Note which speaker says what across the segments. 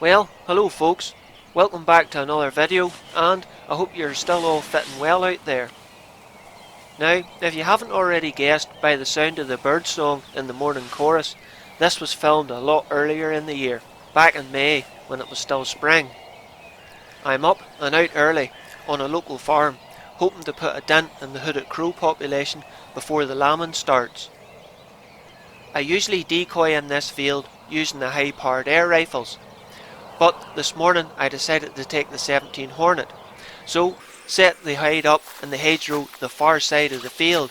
Speaker 1: Well, hello folks, welcome back to another video, and I hope you're still all fitting well out there. Now, if you haven't already guessed by the sound of the bird song in the morning chorus, this was filmed a lot earlier in the year, back in May when it was still spring. I'm up and out early on a local farm, hoping to put a dent in the hooded crow population before the lambing starts. I usually decoy in this field using the high-powered air rifles, but this morning I decided to take the 17 Hornet, so set the hide up in the hedgerow the far side of the field,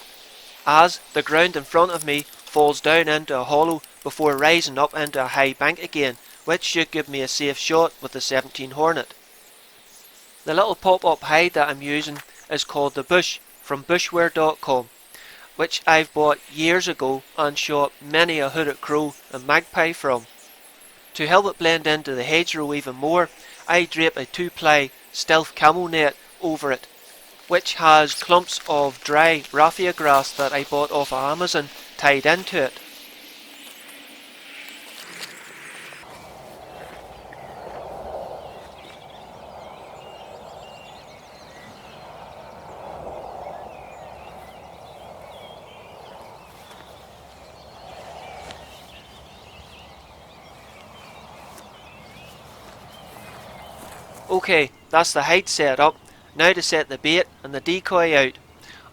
Speaker 1: as the ground in front of me falls down into a hollow before rising up into a high bank again, which should give me a safe shot with the 17 Hornet. The little pop-up hide that I'm using is called the Bush from bushwear.com, which I've bought years ago and shot many a hooded crow and magpie from. To help it blend into the hedgerow even more, I drape a 2-ply stealth camel net over it, which has clumps of dry raffia grass that I bought off of Amazon tied into it. Okay, that's the hide set up. Now to set the bait and the decoy out.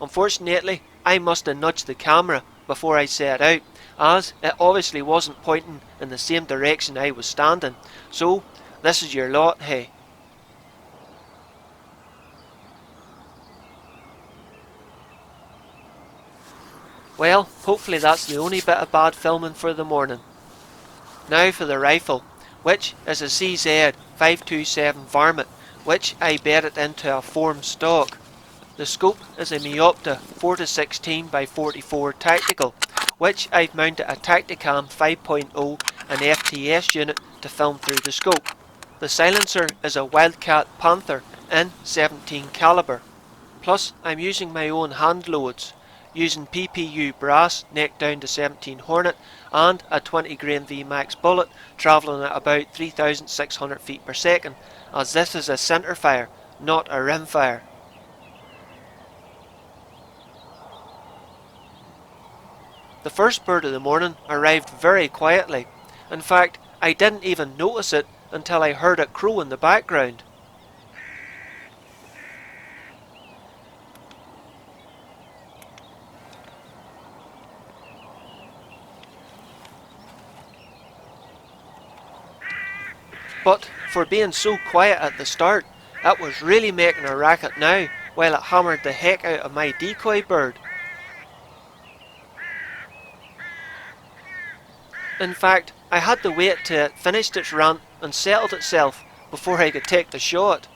Speaker 1: Unfortunately, I must have nudged the camera before I set out, as it obviously wasn't pointing in the same direction I was standing. So, this is your lot, hey. Well, hopefully that's the only bit of bad filming for the morning. Now for the rifle, which is a CZ 527 Varmint, which I bedded into a form stock. The scope is a Meopta 4-16x44 tactical, which I've mounted a Tacticam 5.0 and FTS unit to film through the scope. The silencer is a Wildcat Panther in 17 caliber. Plus I'm using my own hand loads, using PPU brass neck down to 17 Hornet and a 20 grain Vmax bullet travelling at about 3,600 feet per second, as this is a centre fire, not a rim fire. The first bird of the morning arrived very quietly. In fact, I didn't even notice it until I heard it crow in the background. But for being so quiet at the start, it was really making a racket now while it hammered the heck out of my decoy bird. In fact, I had to wait till it finished its rant and settled itself before I could take the shot.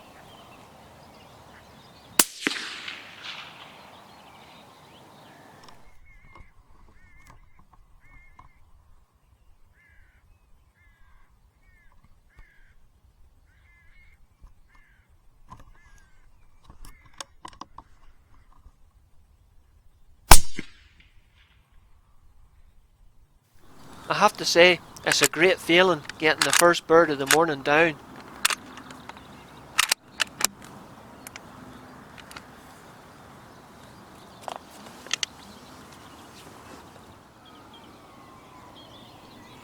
Speaker 1: I have to say, it's a great feeling getting the first bird of the morning down.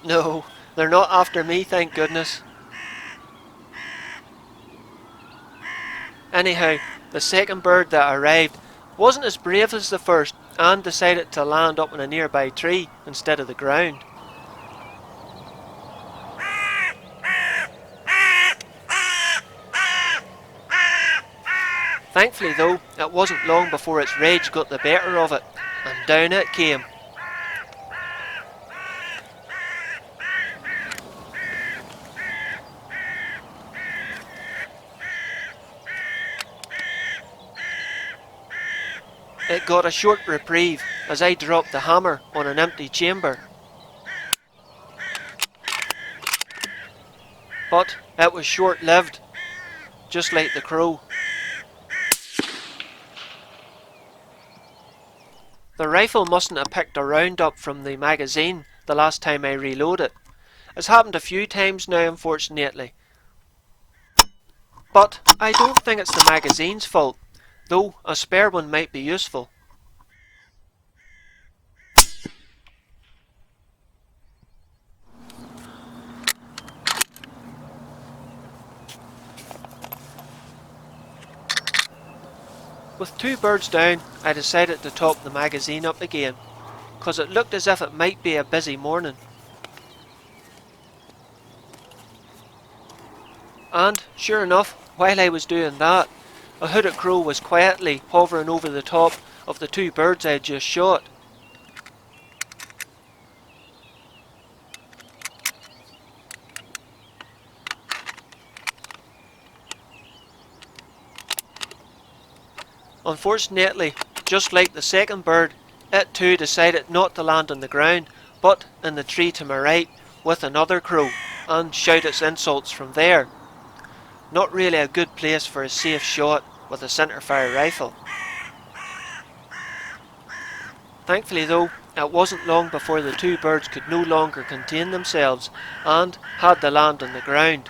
Speaker 1: No, they're not after me, thank goodness. Anyhow, the second bird that arrived wasn't as brave as the first and decided to land up in a nearby tree instead of the ground. Thankfully though, it wasn't long before its rage got the better of it, and down it came. It got a short reprieve as I dropped the hammer on an empty chamber. But it was short-lived, just like the crow. The rifle mustn't have picked a round up from the magazine the last time I reloaded. It's happened a few times now, unfortunately, But I don't think it's the magazine's fault, though a spare one might be useful. With 2 birds down, I decided to top the magazine up again, cause it looked as if it might be a busy morning. And, sure enough, while I was doing that, a hooded crow was quietly hovering over the top of the 2 birds I had just shot. Unfortunately, just like the second bird, it too decided not to land on the ground, but in the tree to my right with another crow, and shout its insults from there. Not really a good place for a safe shot with a centerfire rifle. Thankfully though, it wasn't long before the 2 birds could no longer contain themselves and had to land on the ground.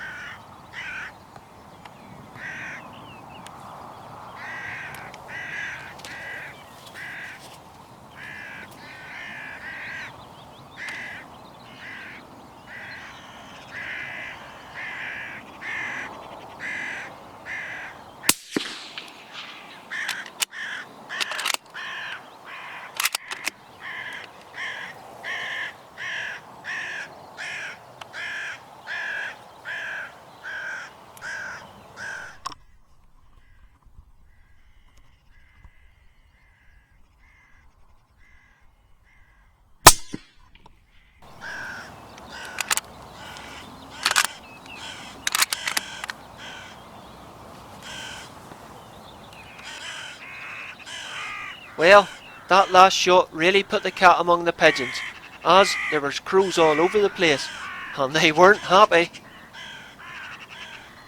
Speaker 1: Well, that last shot really put the cat among the pigeons, as there was crows all over the place, and they weren't happy.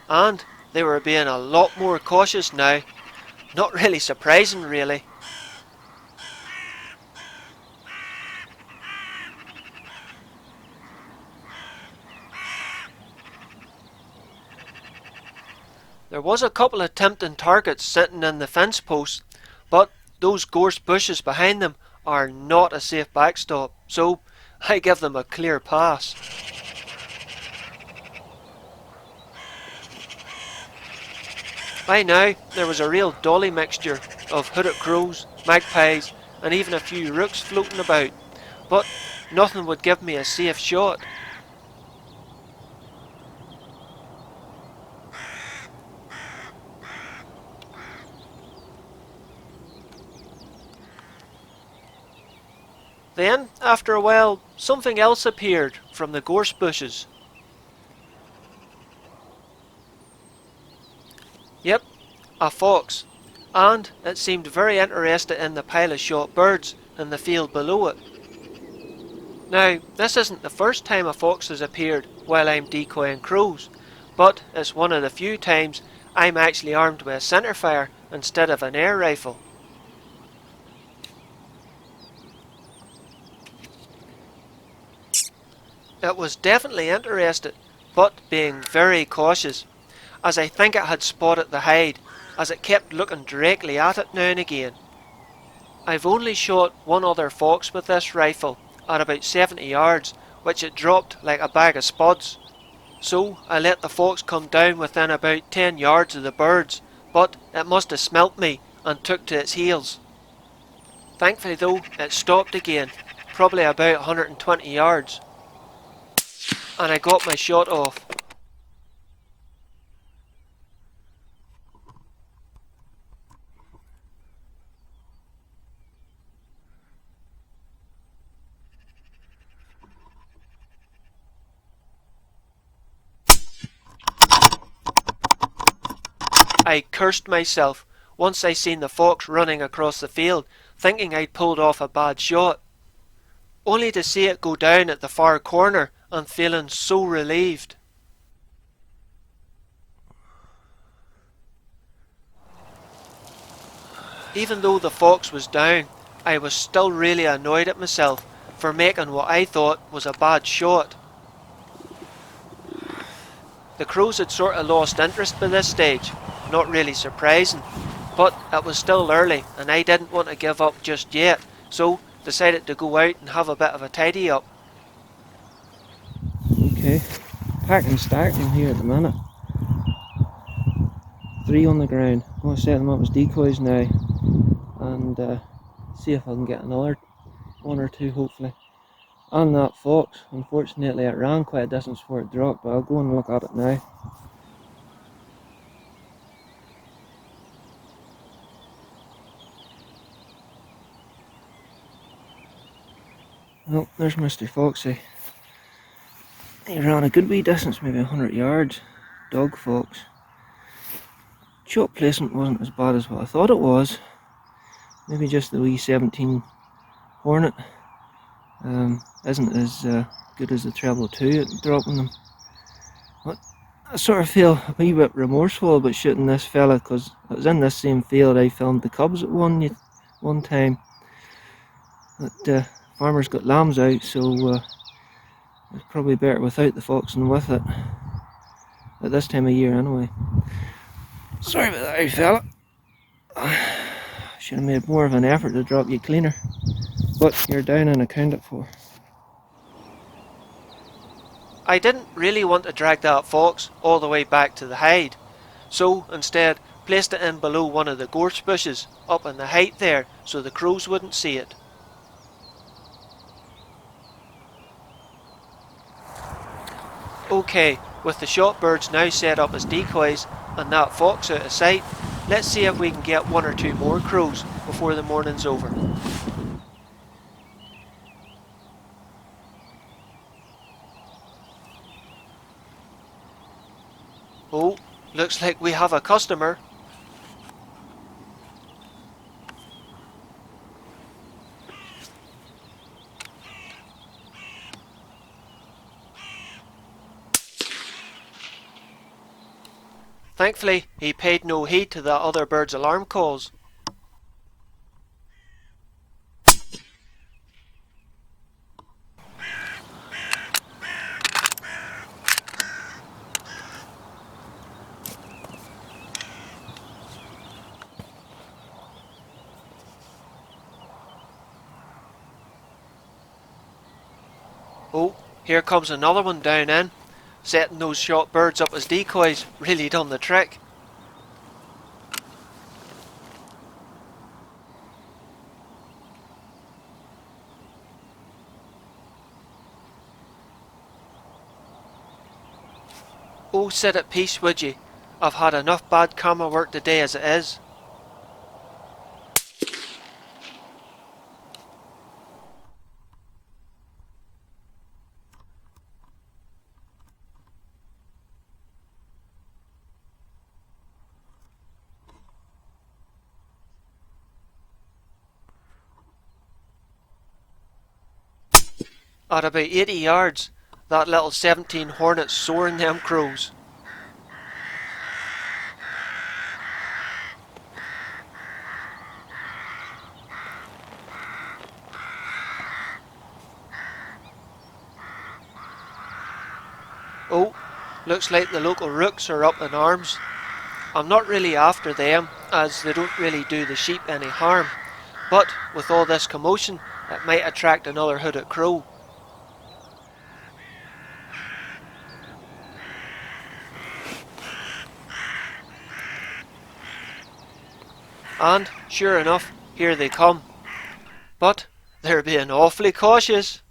Speaker 1: And they were being a lot more cautious now. Not really surprising, really. There was a couple of tempting targets sitting in the fence posts, but those gorse bushes behind them are not a safe backstop, so I give them a clear pass. By now, there was a real dolly mixture of hooded crows, magpies, and even a few rooks floating about, but nothing would give me a safe shot. Then, after a while, something else appeared from the gorse bushes. Yep, a fox, and it seemed very interested in the pile of shot birds in the field below it. Now, this isn't the first time a fox has appeared while I'm decoying crows, but it's one of the few times I'm actually armed with a centerfire instead of an air rifle. It was definitely interested, but being very cautious, as I think it had spotted the hide, as it kept looking directly at it now and again. I've only shot one other fox with this rifle, at about 70 yards, which it dropped like a bag of spuds. So I let the fox come down within about 10 yards of the birds, but it must have smelt me and took to its heels. Thankfully though, it stopped again, probably about 120 yards. And I got my shot off. I cursed myself once I seen the fox running across the field, thinking I'd pulled off a bad shot, only to see it go down at the far corner and feeling so relieved. Even though the fox was down, I was still really annoyed at myself for making what I thought was a bad shot. The crows had sort of lost interest by this stage, not really surprising, but it was still early and I didn't want to give up just yet, so decided to go out and have a bit of a tidy up.
Speaker 2: Okay, packing and stacking here at the minute. 3 on the ground. I'm going to set them up as decoys now and see if I can get another 1 or 2 hopefully. And that fox, unfortunately it ran quite a distance before it dropped, but I'll go and look at it now. Oh, there's Mr. Foxy. He ran a good wee distance, maybe 100 yards. Dog fox. Shot placement wasn't as bad as what I thought it was. Maybe just the wee 17 Hornet isn't as good as the treble 2 at dropping them. But I sort of feel a wee bit remorseful about shooting this fella, because it was in this same field I filmed the cubs at one time. But farmers got lambs out, so it's probably better without the fox than with it. At this time of year anyway. Sorry about that, fella. Should have made more of an effort to drop you cleaner. But you're down and accounted for.
Speaker 1: I didn't really want to drag that fox all the way back to the hide, so instead placed it in below one of the gorse bushes up in the height there so the crows wouldn't see it. Okay, with the shot birds now set up as decoys and that fox out of sight, let's see if we can get 1 or 2 more crows before the morning's over. Oh, looks like we have a customer. Thankfully, he paid no heed to the other bird's alarm calls. Oh, here comes another one down in. Setting those shot birds up as decoys really done the trick. Oh, sit at peace, would ye? I've had enough bad camera work today as it is. At about 80 yards, that little 17 Hornet's soaring them crows. Oh, looks like the local Rooks are up in arms. I'm not really after them, as they don't really do the sheep any harm, but with all this commotion, it might attract another hooded crow. And, sure enough, here they come. But they're being awfully cautious.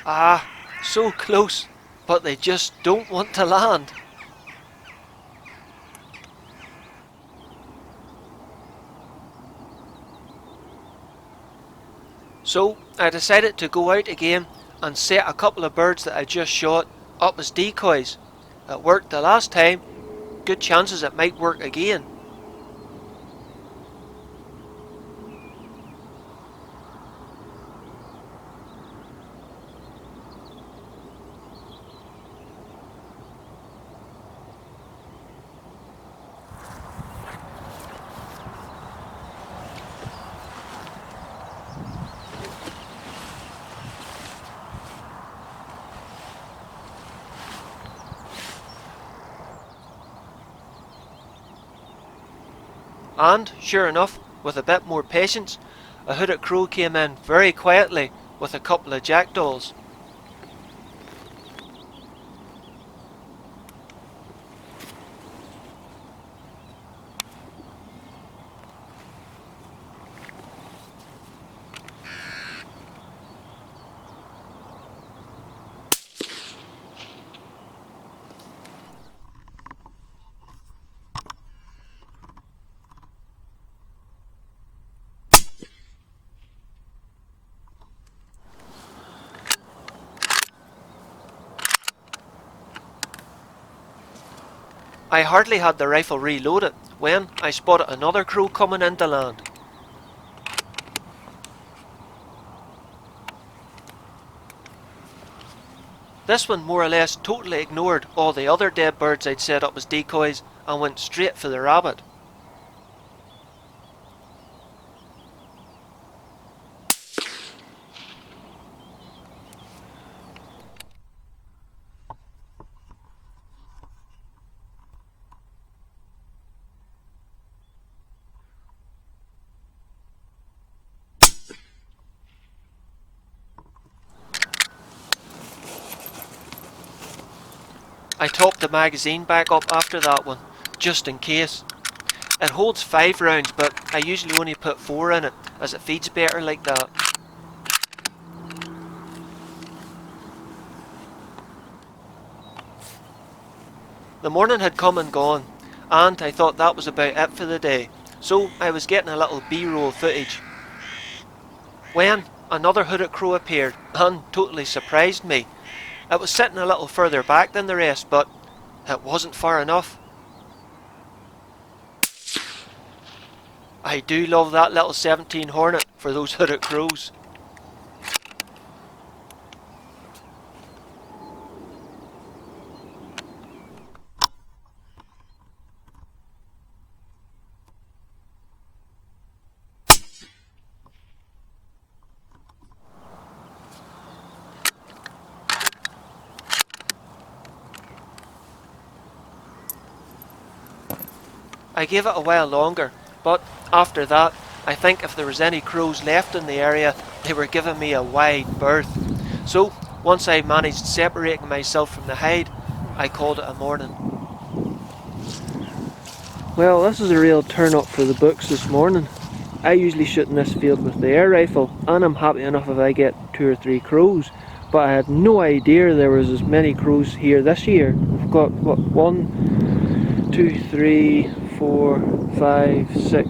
Speaker 1: Ah, so close, but they just don't want to land. So I decided to go out again and set a couple of birds that I just shot up as decoys. It worked the last time, good chances it might work again. And, sure enough, with a bit more patience, a hooded crow came in very quietly with a couple of jackdaws. I hardly had the rifle reloaded when I spotted another crow coming into land. This one more or less totally ignored all the other dead birds I'd set up as decoys and went straight for the rabbit. I topped the magazine back up after that one, just in case. It holds 5 rounds, but I usually only put 4 in it, as it feeds better like that. The morning had come and gone, and I thought that was about it for the day, so I was getting a little B-roll footage. When another hooded crow appeared, and totally surprised me. It was sitting a little further back than the rest, but it wasn't far enough. I do love that little 17 Hornet for those hooded crows. I gave it a while longer, but after that, I think if there was any crows left in the area, they were giving me a wide berth. So, once I managed separating myself from the hide, I called it a morning.
Speaker 2: Well, this is a real turn up for the books this morning. I usually shoot in this field with the air rifle, and I'm happy enough if I get 2 or 3 crows. But I had no idea there was as many crows here this year. We've got, what, 1, 2, 3, 4, 5, 6,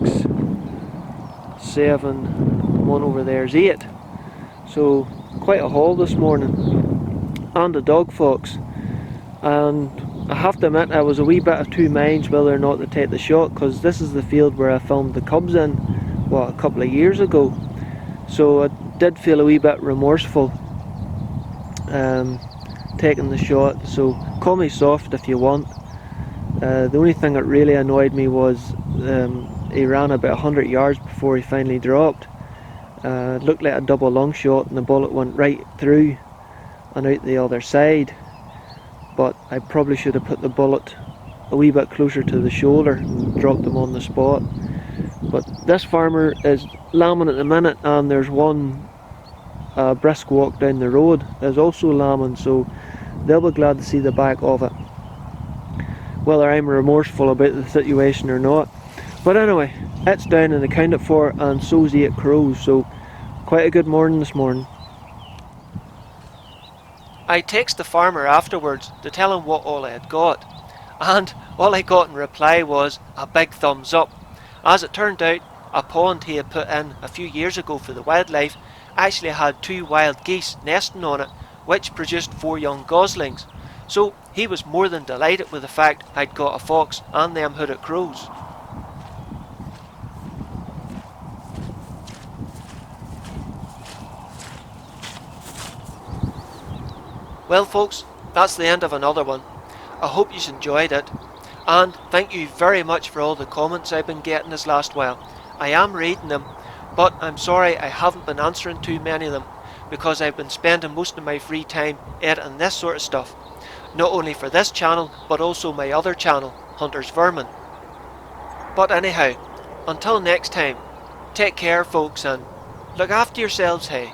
Speaker 2: 7, one over there's 8. So quite a haul this morning. And a dog fox. And I have to admit I was a wee bit of 2 minds whether or not to take the shot, because this is the field where I filmed the cubs in, what, a couple of years ago. So I did feel a wee bit remorseful taking the shot, so call me soft if you want. The only thing that really annoyed me was he ran about 100 yards before he finally dropped. It looked like a double lung shot and the bullet went right through and out the other side. But I probably should have put the bullet a wee bit closer to the shoulder and dropped him on the spot. But this farmer is lambing at the minute, and there's one brisk walk down the road is also lambing, so they'll be glad to see the back of it, whether I'm remorseful about the situation or not. But anyway, it's down and accounted for, and so's 8 crows, so quite a good morning this morning.
Speaker 1: I texted the farmer afterwards to tell him what all I had got, and all I got in reply was a big thumbs up. As it turned out, a pond he had put in a few years ago for the wildlife actually had 2 wild geese nesting on it, which produced 4 young goslings. So he was more than delighted with the fact I'd got a fox and them hooded crows. Well folks, that's the end of another one. I hope you enjoyed it, and thank you very much for all the comments I've been getting this last while. I am reading them, but I'm sorry I haven't been answering too many of them, because I've been spending most of my free time editing this sort of stuff. Not only for this channel, but also my other channel, Hunter's Vermin. But anyhow, Until next time, take care folks and look after yourselves, hey.